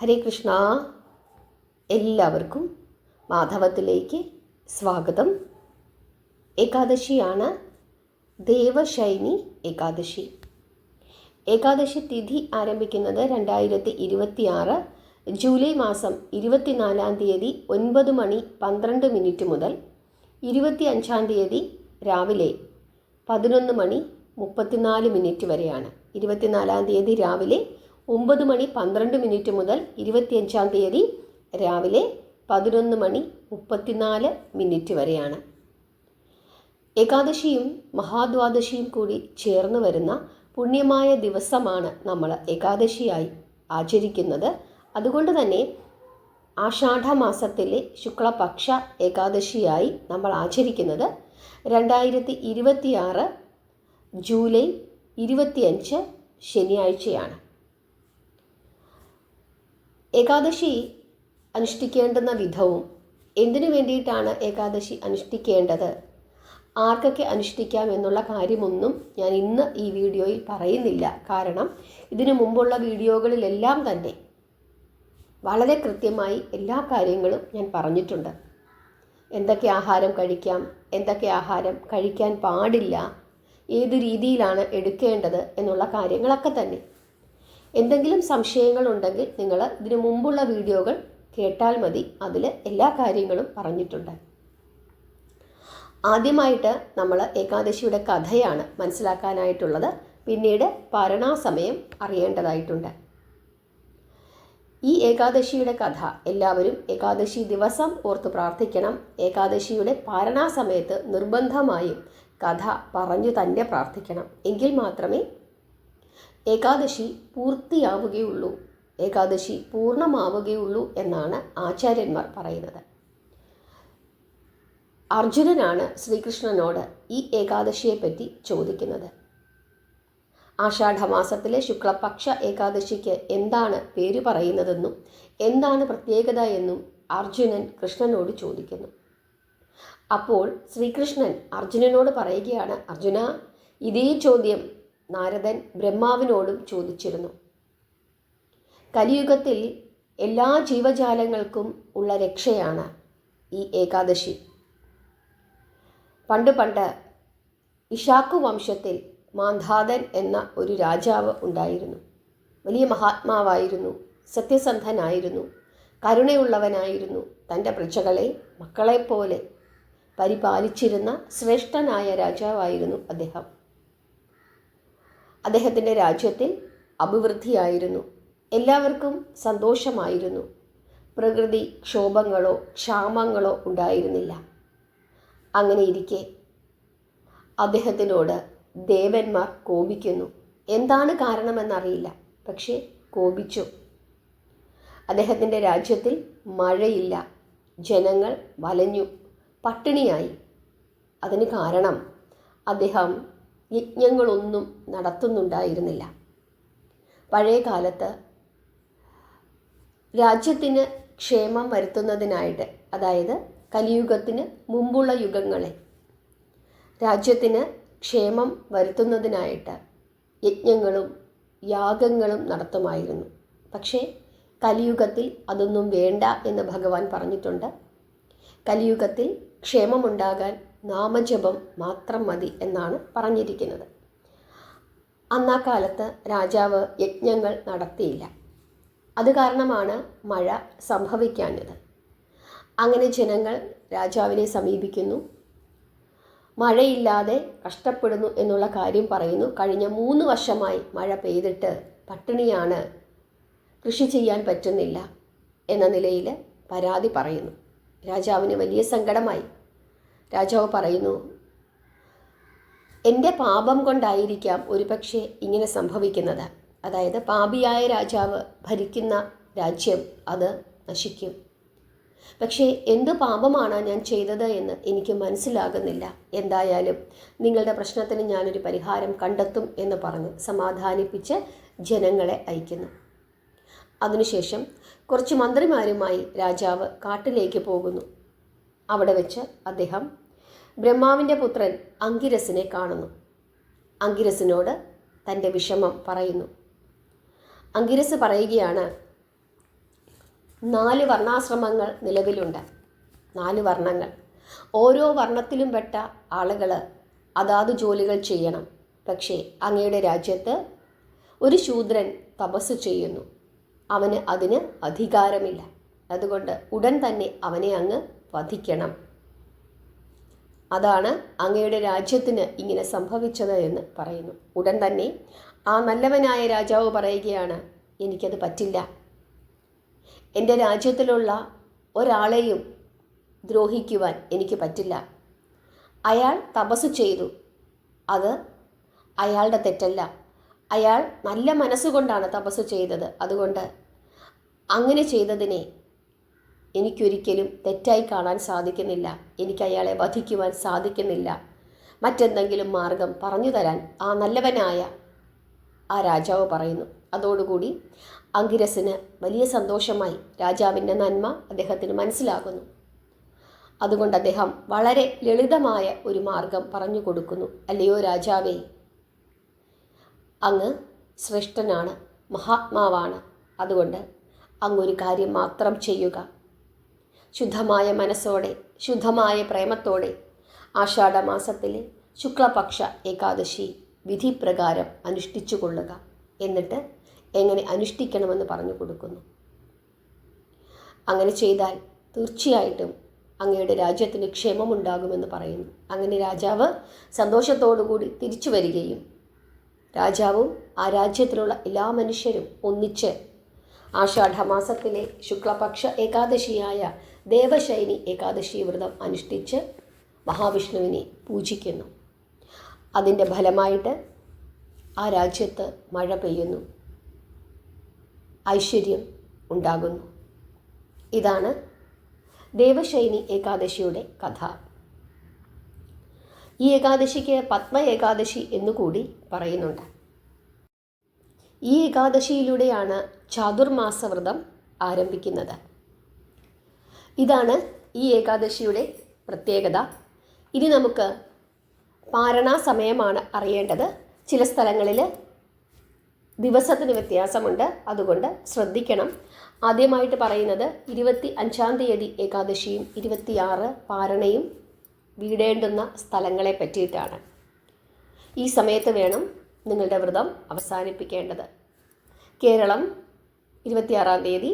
ഹരേ കൃഷ്ണ. എല്ലാവർക്കും മാധവത്തിലേക്ക് സ്വാഗതം. ഏകാദശിയാണ് ദേവശൈനി ഏകാദശി. ഏകാദശി തിഥി ആരംഭിക്കുന്നത് 2026 ജൂലൈ മാസം 24-ാം തീയതി 9:12 മുതൽ 25-ാം തീയതി രാവിലെ 11:34 വരെയാണ്. 24-ാം തീയതി രാവിലെ 9:12 മുതൽ 25-ാം തീയതി രാവിലെ 11:34 വരെയാണ്. ഏകാദശിയും മഹാദ്വാദശിയും കൂടി ചേർന്ന് വരുന്ന പുണ്യമായ ദിവസമാണ് നമ്മൾ ഏകാദശിയായി ആചരിക്കുന്നത്. അതുകൊണ്ട് തന്നെ ആഷാഢമാസത്തിലെ ശുക്ലപക്ഷ ഏകാദശിയായി നമ്മൾ ആചരിക്കുന്നത് 2026 ജൂലൈ 25 ശനിയാഴ്ചയാണ്. ഏകാദശി അനുഷ്ഠിക്കേണ്ടുന്ന വിധവും എന്തിനു വേണ്ടിയിട്ടാണ് ഏകാദശി അനുഷ്ഠിക്കേണ്ടത്, ആർക്കൊക്കെ അനുഷ്ഠിക്കാം എന്നുള്ള കാര്യമൊന്നും ഞാൻ ഇന്ന് ഈ വീഡിയോയിൽ പറയുന്നില്ല. കാരണം ഇതിനു മുമ്പുള്ള വീഡിയോകളിലെല്ലാം തന്നെ വളരെ കൃത്യമായി എല്ലാ കാര്യങ്ങളും ഞാൻ പറഞ്ഞിട്ടുണ്ട്. എന്തൊക്കെ ആഹാരം കഴിക്കാം, എന്തൊക്കെ ആഹാരം കഴിക്കാൻ പാടില്ല, ഏത് രീതിയിലാണ് എടുക്കേണ്ടത് എന്നുള്ള കാര്യങ്ങളൊക്കെ തന്നെ. എന്തെങ്കിലും സംശയങ്ങളുണ്ടെങ്കിൽ നിങ്ങൾ ഇതിനു മുമ്പുള്ള വീഡിയോകൾ കേട്ടാൽ മതി, അതിൽ എല്ലാ കാര്യങ്ങളും പറഞ്ഞിട്ടുണ്ട്. ആദ്യമായിട്ട് നമ്മൾ ഏകാദശിയുടെ കഥയാണ് മനസ്സിലാക്കാനായിട്ടുള്ളത്. പിന്നീട് പാരണാസമയം അറിയേണ്ടതായിട്ടുണ്ട്. ഈ ഏകാദശിയുടെ കഥ എല്ലാവരും ഏകാദശി ദിവസം ഓർത്ത് പ്രാർത്ഥിക്കണം. ഏകാദശിയുടെ പാരണാസമയത്ത് നിർബന്ധമായും കഥ പറഞ്ഞു തന്നെ പ്രാർത്ഥിക്കണം. എങ്കിൽ മാത്രമേ ഏകാദശി പൂർത്തിയാവുകയുള്ളൂ, ഏകാദശി പൂർണ്ണമാവുകയുള്ളൂ എന്നാണ് ആചാര്യന്മാർ പറയുന്നത്. അർജുനനാണ് ശ്രീകൃഷ്ണനോട് ഈ ഏകാദശിയെപ്പറ്റി ചോദിക്കുന്നത്. ആഷാഢമാസത്തിലെ ശുക്ലപക്ഷ ഏകാദശിക്ക് എന്താണ് പേര് പറയുന്നതെന്നും എന്താണ് പ്രത്യേകത എന്നും അർജുനൻ കൃഷ്ണനോട് ചോദിക്കുന്നു. അപ്പോൾ ശ്രീകൃഷ്ണൻ അർജുനനോട് പറയുകയാണ്, അർജുന, ഇതേ ചോദ്യം നാരദൻ ബ്രഹ്മാവിനോടും ചോദിച്ചിരുന്നു. കലിയുഗത്തിൽ എല്ലാ ജീവജാലങ്ങൾക്കും ഉള്ള രക്ഷയാണ് ഈ ഏകാദശി. പണ്ട് ഇഷാക്കു വംശത്തിൽ മാന്ധാതൻ എന്ന ഒരു രാജാവ് ഉണ്ടായിരുന്നു. വലിയ മഹാത്മാവായിരുന്നു, സത്യസന്ധനായിരുന്നു, കരുണയുള്ളവനായിരുന്നു. തൻ്റെ പ്രജകളെ മക്കളെപ്പോലെ പരിപാലിച്ചിരുന്ന ശ്രേഷ്ഠനായ രാജാവായിരുന്നു അദ്ദേഹം. അദ്ദേഹത്തിൻ്റെ രാജ്യത്തിൽ അഭിവൃദ്ധിയായിരുന്നു, എല്ലാവർക്കും സന്തോഷമായിരുന്നു. പ്രകൃതി ക്ഷോഭങ്ങളോ ക്ഷാമങ്ങളോ ഉണ്ടായിരുന്നില്ല. അങ്ങനെ ഇരിക്കെ അദ്ദേഹത്തിനോട് ദേവന്മാർ കോപിക്കുന്നു. എന്താണ് കാരണമെന്നറിയില്ല, പക്ഷേ കോപിച്ചു. അദ്ദേഹത്തിൻ്റെ രാജ്യത്തിൽ മഴയില്ല, ജനങ്ങൾ വലഞ്ഞു, പട്ടിണിയായി. അതിന് കാരണം അദ്ദേഹം യജ്ഞങ്ങളൊന്നും നടത്തുന്നുണ്ടായിരുന്നില്ല. പഴയ കാലത്ത് രാജ്യത്തിന് ക്ഷേമം വരുത്തുന്നതിനായിട്ട്, അതായത് കലിയുഗത്തിന് മുമ്പുള്ള യുഗങ്ങളെ രാജ്യത്തിന് ക്ഷേമം വരുത്തുന്നതിനായിട്ട് യജ്ഞങ്ങളും യാഗങ്ങളും നടത്തുമായിരുന്നു. പക്ഷേ കലിയുഗത്തിൽ അതൊന്നും വേണ്ട എന്ന് ഭഗവാൻ പറഞ്ഞിട്ടുണ്ട്. കലിയുഗത്തിൽ ക്ഷേമമുണ്ടാകാൻ നാമജപം മാത്രം മതി എന്നാണ് പറഞ്ഞിരിക്കുന്നത്. അന്നാ കാലത്ത് രാജാവ് യജ്ഞങ്ങൾ നടത്തിയില്ല. അത് കാരണമാണ് മഴ സംഭവിക്കാഞ്ഞത്. അങ്ങനെ ജനങ്ങൾ രാജാവിനെ സമീപിക്കുന്നു. മഴയില്ലാതെ കഷ്ടപ്പെടുന്നു എന്നുള്ള കാര്യം പറയുന്നു. കഴിഞ്ഞ 3 വർഷമായി മഴ പെയ്തിട്ട് പട്ടിണിയാണ്, കൃഷി ചെയ്യാൻ പറ്റുന്നില്ല എന്ന നിലയിൽ പരാതി പറയുന്നു. രാജാവിന് വലിയ സങ്കടമായി. രാജാവ് പറയുന്നു, എൻ്റെ പാപം കൊണ്ടായിരിക്കാം ഒരുപക്ഷെ ഇങ്ങനെ സംഭവിക്കുന്നത്. അതായത് പാപിയായ രാജാവ് ഭരിക്കുന്ന രാജ്യം അത് നശിക്കും. പക്ഷേ എന്ത് പാപമാണ് ഞാൻ ചെയ്തത് എന്ന് എനിക്ക് മനസ്സിലാകുന്നില്ല. എന്തായാലും നിങ്ങളുടെ പ്രശ്നത്തിന് ഞാനൊരു പരിഹാരം കണ്ടെത്തും എന്ന് പറഞ്ഞ് സമാധാനിപ്പിച്ച് ജനങ്ങളെ അയക്കുന്നു. അതിനുശേഷം കുറച്ച് മന്ത്രിമാരുമായി രാജാവ് കാട്ടിലേക്ക് പോകുന്നു. അവിടെ വെച്ച് അദ്ദേഹം ബ്രഹ്മാവിൻ്റെ പുത്രൻ അങ്കിരസിനെ കാണുന്നു. അങ്കിരസിനോട് തൻ്റെ വിഷമം പറയുന്നു. അങ്കിരസ് പറയുകയാണ്, 4 വർണ്ണാശ്രമങ്ങൾ നിലവിലുണ്ട്. 4 വർണ്ണങ്ങൾ. ഓരോ വർണ്ണത്തിലും പെട്ട ആളുകൾ അതാത് ജോലികൾ ചെയ്യണം. പക്ഷേ അങ്ങയുടെ രാജ്യത്ത് ഒരു ശൂദ്രൻ തപസ് ചെയ്യുന്നു. അവന് അതിന് അധികാരമില്ല. അതുകൊണ്ട് ഉടൻ തന്നെ അവനെ അങ്ങ് വധിക്കണം. അതാണ് അങ്ങയുടെ രാജ്യത്തിന് ഇങ്ങനെ സംഭവിച്ചത് എന്ന് പറയുന്നു. ഉടൻ തന്നെ ആ നല്ലവനായ രാജാവ് പറയുകയാണ്, എനിക്കത് പറ്റില്ല. എൻ്റെ രാജ്യത്തിലുള്ള ഒരാളെയും ദ്രോഹിക്കുവാൻ എനിക്ക് പറ്റില്ല. അയാൾ തപസ് ചെയ്തു, അത് അയാളുടെ തെറ്റല്ല. അയാൾ നല്ല മനസ്സുകൊണ്ടാണ് തപസ് ചെയ്തത്. അതുകൊണ്ട് അങ്ങനെ ചെയ്തതിനെ എനിക്കൊരിക്കലും തെറ്റായി കാണാൻ സാധിക്കുന്നില്ല. എനിക്ക് അയാളെ വധിക്കുവാൻ സാധിക്കുന്നില്ല. മറ്റെന്തെങ്കിലും മാർഗം പറഞ്ഞു തരാൻ ആ നല്ലവനായ ആ രാജാവ് പറയുന്നു. അതോടുകൂടി അങ്കിരസിന് വലിയ സന്തോഷമായി. രാജാവിൻ്റെ നന്മ അദ്ദേഹത്തിന് മനസ്സിലാകുന്നു. അതുകൊണ്ട് അദ്ദേഹം വളരെ ലളിതമായ ഒരു മാർഗം പറഞ്ഞു കൊടുക്കുന്നു. അല്ലയോ രാജാവേ, അങ്ങ് ശ്രേഷ്ഠനാണ്, മഹാത്മാവാണ്. അതുകൊണ്ട് അങ്ങൊരു കാര്യം മാത്രം ചെയ്യുക. ശുദ്ധമായ മനസ്സോടെ, ശുദ്ധമായ പ്രേമത്തോടെ ആഷാഢമാസത്തിലെ ശുക്ലപക്ഷ ഏകാദശി വിധിപ്രകാരം അനുഷ്ഠിച്ചു കൊള്ളുക. എന്നിട്ട് എങ്ങനെ അനുഷ്ഠിക്കണമെന്ന് പറഞ്ഞു കൊടുക്കുന്നു. അങ്ങനെ ചെയ്താൽ തീർച്ചയായിട്ടും അങ്ങയുടെ രാജ്യത്തിന് ക്ഷേമമുണ്ടാകുമെന്ന് പറയുന്നു. അങ്ങനെ രാജാവ് സന്തോഷത്തോടുകൂടി തിരിച്ചു വരികയും രാജാവും ആ രാജ്യത്തിലുള്ള എല്ലാ മനുഷ്യരും ഒന്നിച്ച് ആഷാഢമാസത്തിലെ ശുക്ലപക്ഷ ഏകാദശിയായ ദേവശൈനി ഏകാദശി വ്രതം അനുഷ്ഠിച്ച് മഹാവിഷ്ണുവിനെ പൂജിക്കുന്നു. അതിൻ്റെ ഫലമായിട്ട് ആ രാജ്യത്ത് മഴ പെയ്യുന്നു, ഐശ്വര്യം ഉണ്ടാകുന്നു. ഇതാണ് ദേവശൈനി ഏകാദശിയുടെ കഥ. ഈ ഏകാദശിക്ക് പത്മ ഏകാദശി എന്നുകൂടി പറയുന്നുണ്ട്. ഈ ഏകാദശിയിലൂടെയാണ് ചാതുർമാസ വ്രതം ആരംഭിക്കുന്നത്. ഇതാണ് ഈ ഏകാദശിയുടെ പ്രത്യേകത. ഇനി നമുക്ക് പാരണാ സമയമാണ് അറിയേണ്ടത്. ചില സ്ഥലങ്ങളിൽ ദിവസത്തിന് വ്യത്യാസമുണ്ട്, അതുകൊണ്ട് ശ്രദ്ധിക്കണം. ആദ്യമായിട്ട് പറയുന്നത് 25-ാം തീയതി ഏകാദശിയും 26 പാരണയും വീടേണ്ടുന്ന സ്ഥലങ്ങളെ പറ്റിയിട്ടാണ്. ഈ സമയത്ത് വേണം നിങ്ങളുടെ വ്രതം അവസാനിപ്പിക്കേണ്ടത്. കേരളം 26-ാം തീയതി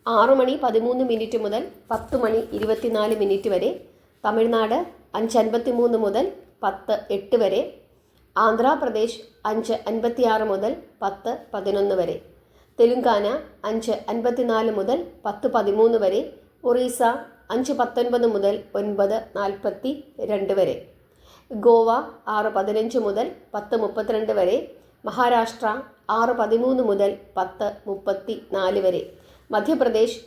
6:13 മുതൽ 10:24 വരെ, തമിഴ്നാട് 5:53 മുതൽ 10:08 വരെ, ആന്ധ്രാപ്രദേശ് 5:56 മുതൽ 10:11 വരെ, തെലുങ്കാന 5:54 മുതൽ 10:13 വരെ, ഒറീസ 5:19 മുതൽ 9:42 വരെ, ഗോവ 6:15 മുതൽ 10:32 വരെ, മഹാരാഷ്ട്ര 6:13 മുതൽ 10:34 വരെ, മധ്യപ്രദേശ്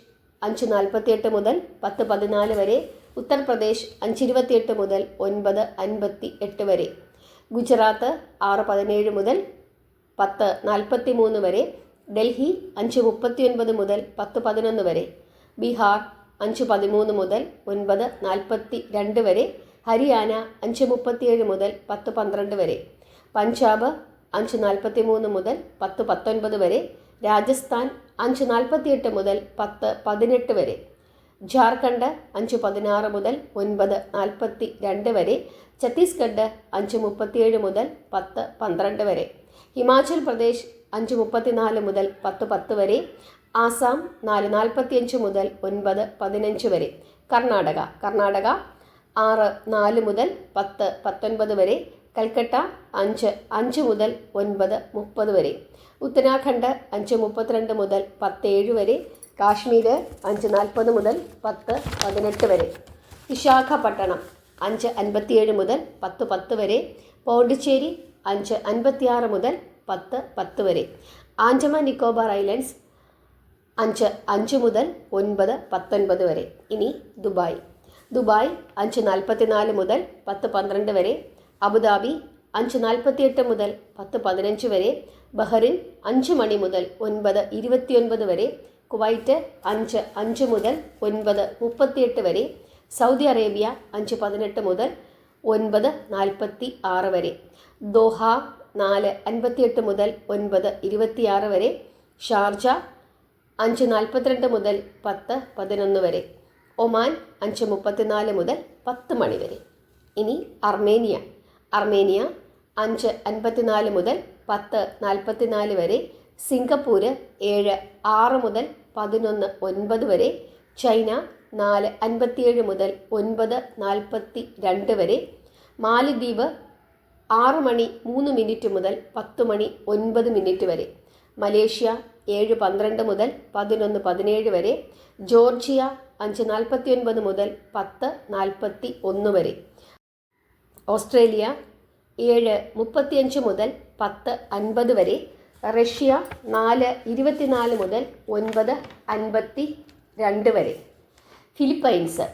5:48 മുതൽ 10:14 വരെ, ഉത്തർപ്രദേശ് 5:28 മുതൽ 9:58 വരെ, ഗുജറാത്ത് 6:17 മുതൽ 10:43 വരെ, ഡൽഹി 5:39 മുതൽ 10:11 വരെ, ബീഹാർ 5:13 മുതൽ 9:42 വരെ, ഹരിയാന 5:37 മുതൽ 10:12 വരെ, പഞ്ചാബ് 5:43 മുതൽ 10:19 വരെ, രാജസ്ഥാൻ 5:48 മുതൽ 10:18 വരെ, ജാർഖണ്ഡ് 5:16 മുതൽ 9:42 വരെ, ഛത്തീസ്ഗഡ് 5:37 മുതൽ 10:12 വരെ, ഹിമാചൽ പ്രദേശ് 5:34 മുതൽ 10:10 വരെ, ആസാം 4:45 മുതൽ 9:15 വരെ, കർണാടക 6:04 മുതൽ 10:19 വരെ, കൽക്കട്ട 5:05 മുതൽ 9:30 വരെ, ഉത്തരാഖണ്ഡ് 5:32 മുതൽ 10:07 വരെ, കാശ്മീർ 5:40 മുതൽ 10:18 വരെ, വിശാഖപട്ടണം 5:57 മുതൽ 10:10 വരെ, പോണ്ടിച്ചേരി 5:56 മുതൽ 10:10 വരെ, ആൻഡമാൻ നിക്കോബാർ ഐലൻഡ്സ് 5:05 മുതൽ 9:19 വരെ. ഇനി ദുബായ് 5:44 മുതൽ 10:12 വരെ, അബുദാബി 5:48 മുതൽ 10:15 വരെ, ബഹ്റിൻ 5 മണി മുതൽ 9:29 വരെ, കുവൈറ്റ് 5:05 മുതൽ 9:38 വരെ, സൗദി അറേബ്യ 5:18 മുതൽ 9:46 വരെ, ദോഹ 4:58 മുതൽ 9:26 വരെ, ഷാർജ 5:42 മുതൽ 10:11 വരെ. ഒമാൻ 5:34 മുതൽ 10 മണി വരെ. ഇനി അർമേനിയ 5:54 മുതൽ 10:44 വരെ. സിംഗപ്പൂർ 7:06 മുതൽ 11:09 വരെ. ചൈന 4:57 മുതൽ 9:42 വരെ. മാലിദ്വീപ് 6 മണി 3 മിനിറ്റ് മുതൽ 10 മണി 9 മിനിറ്റ് വരെ. മലേഷ്യ 7:12 മുതൽ 11:17 വരെ. ജോർജിയ 5:49 മുതൽ 10:41 വരെ. ഓസ്ട്രേലിയ 7:35 മുതൽ 10:50 വരെ. റഷ്യ 4:24 മുതൽ 9:52 വരെ. ഫിലിപ്പൈൻസ്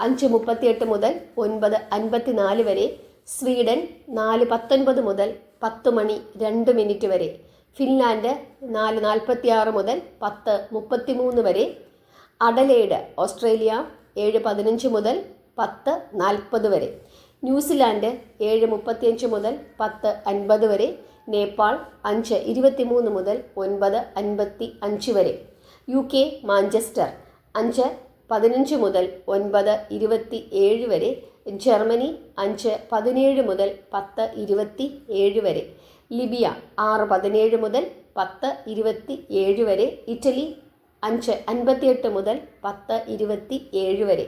5:38 മുതൽ 9:54 വരെ. സ്വീഡൻ 4:19 മുതൽ 10 മണി 2 മിനിറ്റ് വരെ. ഫിൻലാൻഡ് 4:46 മുതൽ 10:33 വരെ. അഡലേഡ് ഓസ്ട്രേലിയ 7:15 മുതൽ 10:40 വരെ. ന്യൂസിലാൻഡ് 7:35 മുതൽ 10:50 വരെ. നേപ്പാൾ 5:23 മുതൽ 9:55 വരെ. UK മാഞ്ചസ്റ്റർ 5:15 മുതൽ 9:27 വരെ. ജർമ്മനി 5:17 മുതൽ 10:27 വരെ. ലിബിയ 6:17 മുതൽ 10:27 വരെ. ഇറ്റലി 5:58 മുതൽ 10:27 വരെ.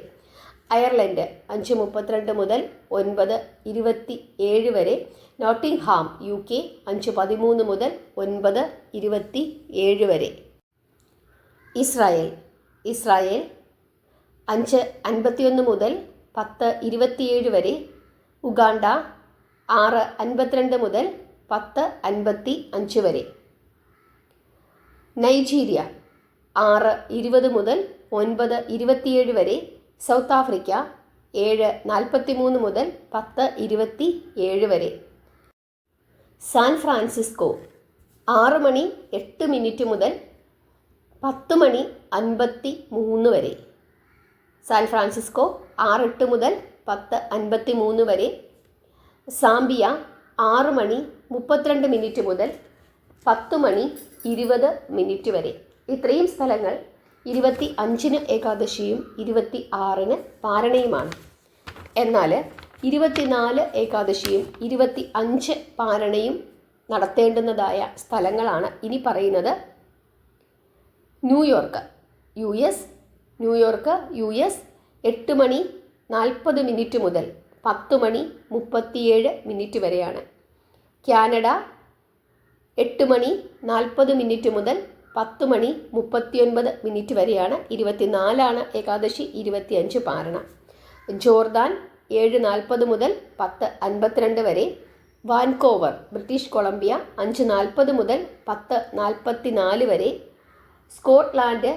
അയർലൻഡ് 5:32 മുതൽ 9:27 വരെ. നോട്ടിംഗ്ഹാം UK 5:13 മുതൽ 9:27 വരെ. ഇസ്രായേൽ 5:51 മുതൽ 10:27 വരെ. ഉഗാണ്ട 6:52 മുതൽ 10:55 വരെ. നൈജീരിയ 6:20 മുതൽ 9:27 വരെ. സൗത്ത് ആഫ്രിക്ക 7:43 മുതൽ 10:27 വരെ. സാൻ ഫ്രാൻസിസ്കോ 6 മണി 8 മിനിറ്റ് മുതൽ 10 മണി 53 വരെ. സാൻ ഫ്രാൻസിസ്കോ 6:08 മുതൽ 10:53 വരെ. സാംബിയ 6 മണി 32 മിനിറ്റ് മുതൽ 10 മണി 20 മിനിറ്റ് വരെ. ഇത്രയും സ്ഥലങ്ങൾ 25-ന് ഏകാദശിയും 26-ന് പാരണയുമാണ്. എന്നാൽ 24 ഏകാദശിയും 25 പാരണയും നടത്തേണ്ടുന്നതായ സ്ഥലങ്ങളാണ് ഇനി പറയുന്നത്. ന്യൂയോർക്ക് US 8 മണി 40 മിനിറ്റ് മുതൽ 10 മണി 37 മിനിറ്റ് വരെയാണ്. കാനഡ 8 മണി 40 മിനിറ്റ് മുതൽ 10 മണി 39 മിനിറ്റ് വരെയാണ്. 24-ആണ് ഏകാദശി, 25 പാരണ. ജോർദാൻ 7:40 മുതൽ 10:52 വരെ. വാൻകോവർ ബ്രിട്ടീഷ് കൊളംബിയ 5:40 മുതൽ 10:44 വരെ. സ്കോട്ട്ലാൻഡ്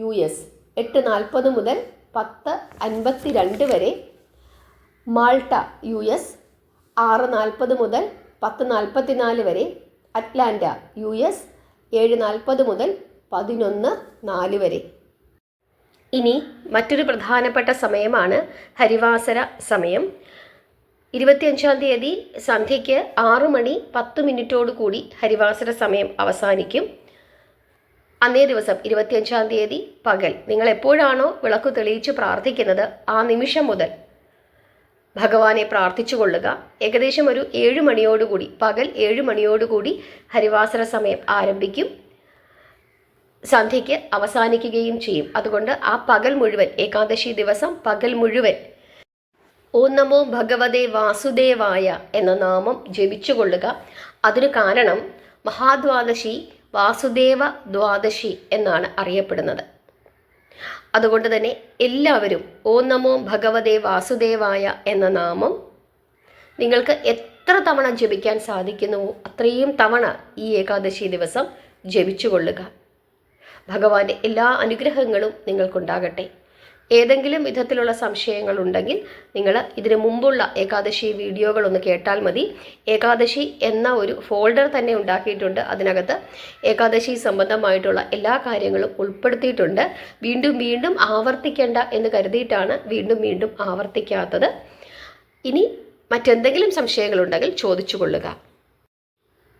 US 8:40 മുതൽ 10:52 വരെ. മാൾട്ട US 6:40 മുതൽ 10:44 വരെ. അറ്റ്ലാന്റ US 7:40 മുതൽ 11:04 വരെ. ഇനി മറ്റൊരു പ്രധാനപ്പെട്ട സമയമാണ് ഹരിവാസര സമയം. 25-ാം തീയതി സന്ധ്യയ്ക്ക് 6 മണി 10 മിനിറ്റോടു കൂടി ഹരിവാസര സമയം അവസാനിക്കും. അന്നേ ദിവസം 25-ാം തീയതി പകൽ നിങ്ങൾ എപ്പോഴാണോ വിളക്ക് തെളിയിച്ച് പ്രാർത്ഥിക്കുന്നത് ആ നിമിഷം മുതൽ ഭഗവാനെ പ്രാർത്ഥിച്ചു കൊള്ളുക. ഏകദേശം ഒരു 7 മണിയോടുകൂടി പകൽ 7 മണിയോടുകൂടി ഹരിവാസര സമയം ആരംഭിക്കും, സന്ധ്യയ്ക്ക് അവസാനിക്കുകയും ചെയ്യും. അതുകൊണ്ട് ആ പകൽ മുഴുവൻ, ഏകാദശി ദിവസം പകൽ മുഴുവൻ ഓം നമോ ഭഗവതേ വാസുദേവായ എന്ന നാമം ജപിച്ചുകൊള്ളുക. അതിനു കാരണം മഹാദ്വാദശി വാസുദേവ ദ്വാദശി എന്നാണ് അറിയപ്പെടുന്നത്. അതുകൊണ്ട് തന്നെ എല്ലാവരും ഓം നമോ ഭഗവതേ വാസുദേവായ എന്ന നാമം നിങ്ങൾക്ക് എത്ര തവണ ജപിക്കാൻ സാധിക്കുന്നുവോ അത്രയും തവണ ഈ ഏകാദശി ദിവസം ജപിച്ചുകൊള്ളുക. ഭഗവാന്റെ എല്ലാ അനുഗ്രഹങ്ങളും നിങ്ങൾക്കുണ്ടാകട്ടെ. ഏതെങ്കിലും വിധത്തിലുള്ള സംശയങ്ങളുണ്ടെങ്കിൽ നിങ്ങൾ ഇതിനു മുമ്പുള്ള ഏകാദശി വീഡിയോകളൊന്ന് കേട്ടാൽ മതി. ഏകാദശി എന്ന ഒരു ഫോൾഡർ തന്നെ ഉണ്ടാക്കിയിട്ടുണ്ട്. അതിനകത്ത് ഏകാദശി സംബന്ധമായിട്ടുള്ള എല്ലാ കാര്യങ്ങളും ഉൾപ്പെടുത്തിയിട്ടുണ്ട്. വീണ്ടും വീണ്ടും ആവർത്തിക്കേണ്ട എന്ന് കരുതിയിട്ടാണ് വീണ്ടും ആവർത്തിക്കാത്തത്. ഇനി മറ്റെന്തെങ്കിലും സംശയങ്ങളുണ്ടെങ്കിൽ ചോദിച്ചു കൊള്ളുക.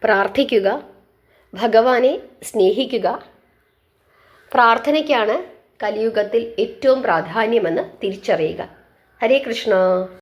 പ്രാർത്ഥിക്കുക, ഭഗവാനെ സ്നേഹിക്കുക, പ്രാർത്ഥനയ്ക്കാണ് കലിയുഗത്തിൽ ഏറ്റവും പ്രാധാന്യമെന്ന് തിരിച്ചറിയുക. ഹരേ കൃഷ്ണ.